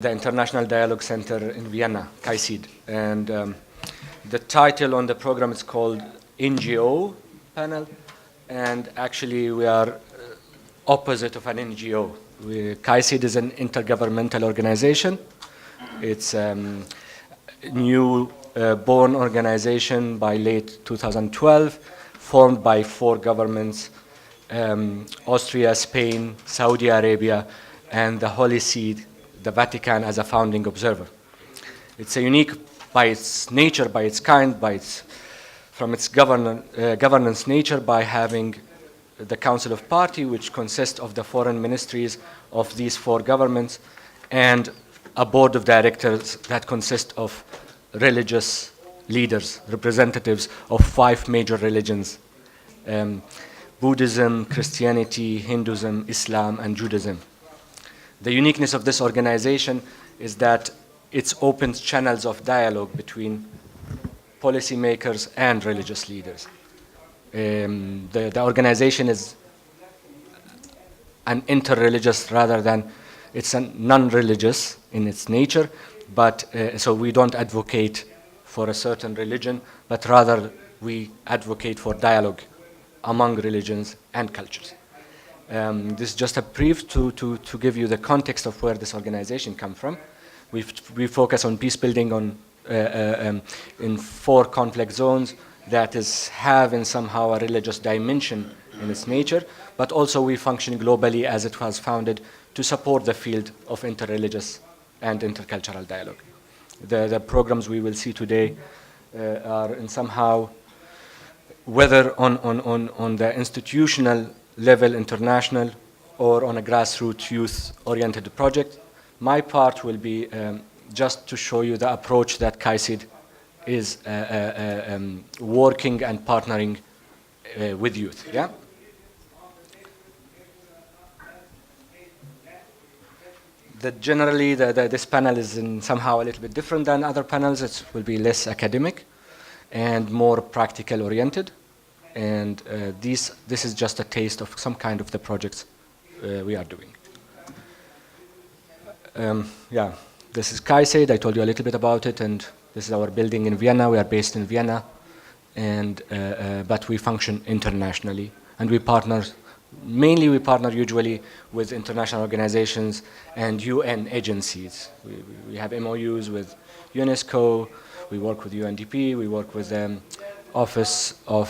the International Dialogue Center in Vienna, KAICIID. And the title on the program is called NGO panel. And actually we are opposite of an NGO. KAICIID is an intergovernmental organization. It's a new born organization by late 2012, formed by 4 governments, Austria, Spain, Saudi Arabia, and the Holy See, the Vatican, as a founding observer. It's a unique by its nature, by its kind, from its governance nature, by having the Council of Party, which consists of the foreign ministries of these 4 governments, and a board of directors that consists of religious leaders, representatives of 5 major religions, Buddhism, Christianity, Hinduism, Islam, and Judaism. The uniqueness of this organization is that it opens channels of dialogue between policymakers and religious leaders. The organization is an interreligious rather than, it's a non-religious in its nature, but so we don't advocate for a certain religion, but rather we advocate for dialogue among religions and cultures. This is just a brief to give you the context of where this organization comes from. We focus on peace building in 4 conflict zones that have in somehow a religious dimension in its nature, but also we function globally as it was founded to support the field of interreligious and intercultural dialogue. The programs we will see today are in somehow, whether on the institutional level, international, or on a grassroots youth-oriented project. My part will be just to show you the approach that KAICIID is working and partnering with youth. Yeah. Generally, this panel is somehow a little bit different than other panels. It will be less academic and more practical oriented. And this is just a taste of some kind of the projects we are doing. Yeah, this is KAICIID. I told you a little bit about it, and this is our building in Vienna. We are based in Vienna, and but we function internationally, and we partner usually with international organizations and UN agencies. We have MOUs with UNESCO. We work with UNDP. We work with Office for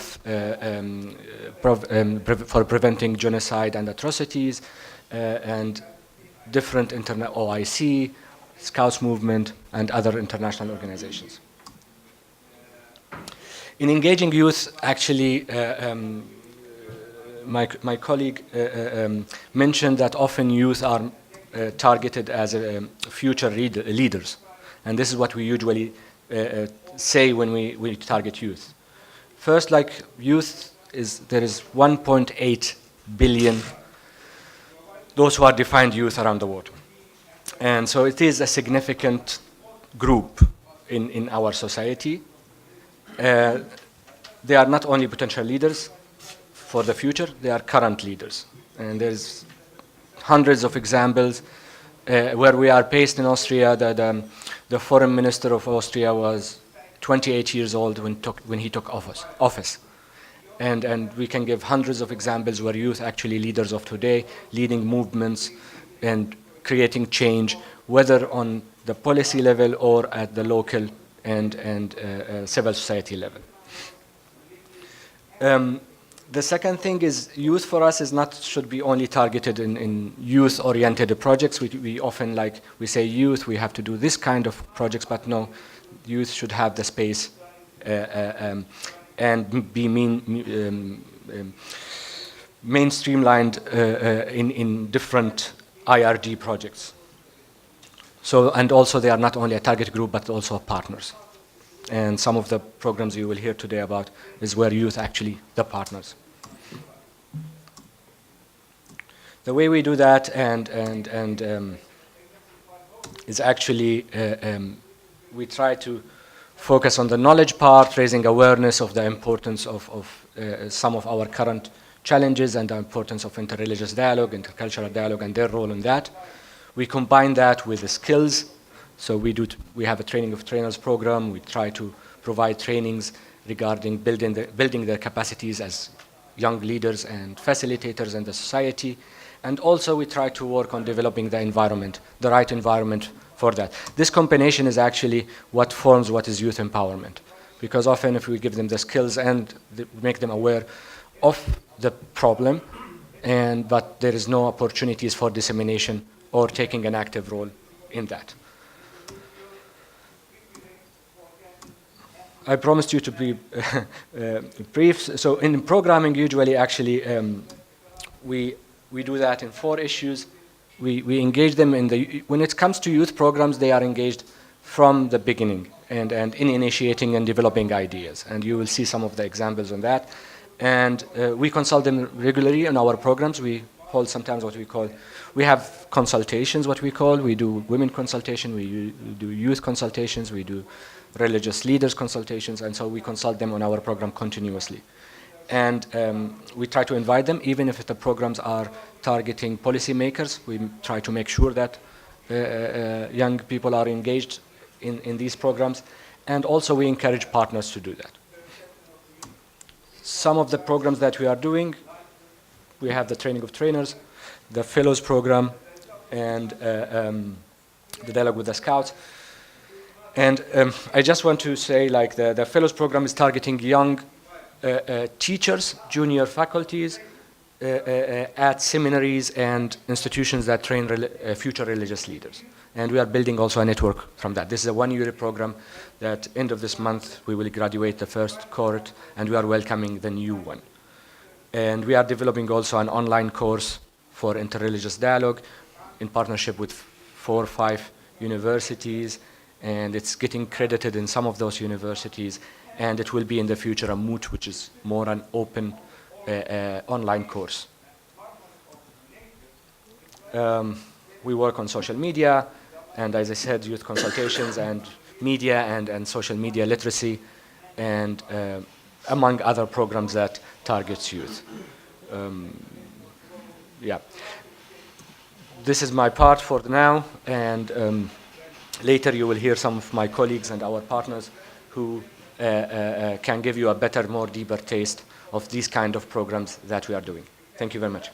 Preventing Genocide and Atrocities, and different OIC, Scouts Movement, and other international organizations. In engaging youth, actually, my colleague mentioned that often youth are targeted as future leaders, and this is what we usually say when we target youth. First, like youth, there is 1.8 billion those who are defined youth around the world. And so it is a significant group in our society. They are not only potential leaders for the future, they are current leaders. And there's hundreds of examples where we are based in Austria. The foreign minister of Austria was 28 years old when he took office. And we can give hundreds of examples where youth actually leaders of today, leading movements and creating change, whether on the policy level or at the local and civil society level. The second thing is youth for us should be only targeted in youth-oriented projects. We often, like we say youth, we have to do this kind of projects, but no, youth should have the space and be mainstreamlined in different IRG projects. So, and also they are not only a target group, but also partners. And some of the programs you will hear today about is where youth actually the partners. The way we do that is actually we try to focus on the knowledge part, raising awareness of the importance of some of our current challenges and the importance of interreligious dialogue, intercultural dialogue, and their role in that. We combine that with the skills. So we have a training of trainers program. We try to provide trainings regarding building their capacities as young leaders and facilitators in the society. And also we try to work on developing the environment, the right environment for that. This combination is actually what forms what is youth empowerment. Because often if we give them the skills and make them aware of the problem, but there is no opportunities for dissemination or taking an active role in that. I promised you to be brief. So in programming, usually actually we do that in 4 issues. We engage them when it comes to youth programs, they are engaged from the beginning and in initiating and developing ideas. And you will see some of the examples on that. And we consult them regularly in our programs. We hold sometimes we have consultations, we do women consultation, we do youth consultations, we do religious leaders consultations, and so we consult them on our program continuously. And we try to invite them, even if the programs are targeting policymakers. We try to make sure that young people are engaged in these programs, and also we encourage partners to do that. Some of the programs that we are doing, we have the training of trainers, the fellows program, and the dialogue with the scouts. And I just want to say, like, the fellows program is targeting young teachers, junior faculties at seminaries and institutions that train future religious leaders. And we are building also a network from that. This is a 1-year program that end of this month we will graduate the first cohort, and we are welcoming the new one. And we are developing also an online course for interreligious dialogue in partnership with 4 or 5 universities, and it's getting credited in some of those universities, and it will be in the future a MOOC, which is more an open online course. We work on social media, and as I said, youth consultations and media and social media literacy, and among other programs that targets youth. Yeah. This is my part for now, and later you will hear some of my colleagues and our partners who can give you a better, more deeper taste of these kind of programs that we are doing. Thank you very much.